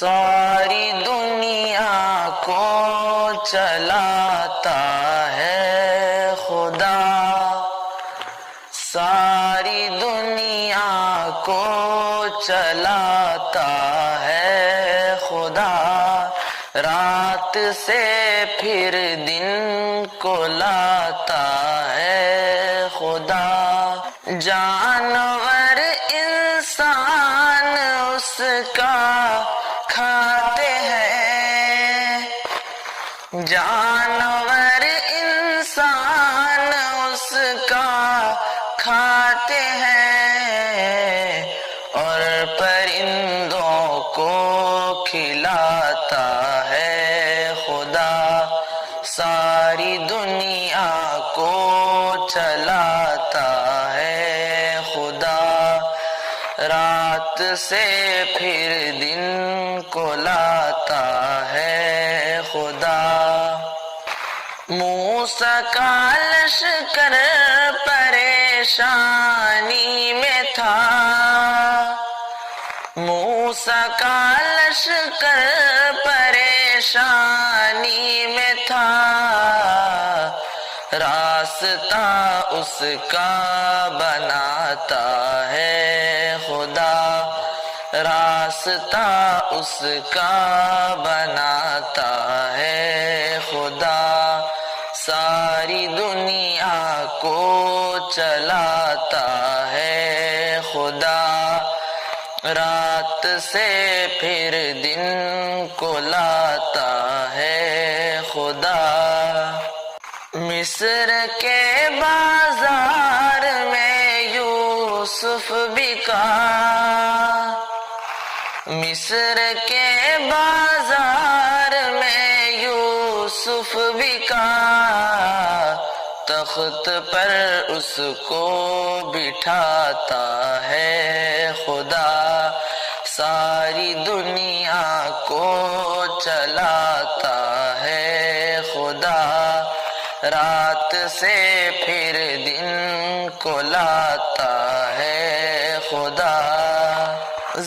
ساری دنیا کو چلاتا ہے خدا، ساری دنیا کو چلاتا ہے خدا، رات سے پھر دن کو لاتا ہے خدا۔ جانور انسان اس کا کھاتے ہیں، جانور انسان اس کا کھاتے ہیں، اور پرندوں کو کھلاتا ہے خدا، ساری دنیا کو چلاتا ہے خدا، رات سے پھر دن کو لاتا ہے خدا۔ موسیٰ کا لشکر پریشانی میں تھا، موسیٰ کا لشکر پریشانی میں تھا، راستہ اس کا بناتا ہے خدا، راستہ اس کا بناتا ہے خدا، ساری دنیا کو چلاتا ہے خدا، رات سے پھر دن کو لاتا ہے خدا۔ مصر کے بازار میں یوسف بکا، مصر کے بازار میں یوسف بکا، تخت پر اس کو بٹھاتا ہے خدا، ساری دنیا کو چلاتا ہے خدا، رات سے پھر دن کو لاتا ہے خدا۔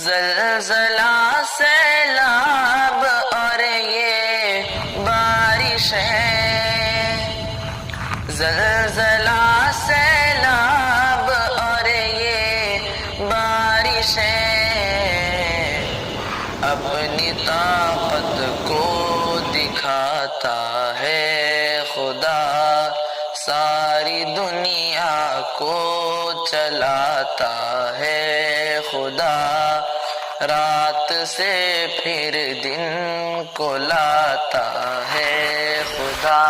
زلزلہ سیلاب اور یہ بارشیں، زلزلہ سیلاب اور یہ بارشیں، اپنی طاقت کو دکھاتا ہے خدا، ساری دنیا کو چلاتا ہے خدا، رات سے پھر دن کو لاتا ہے خدا۔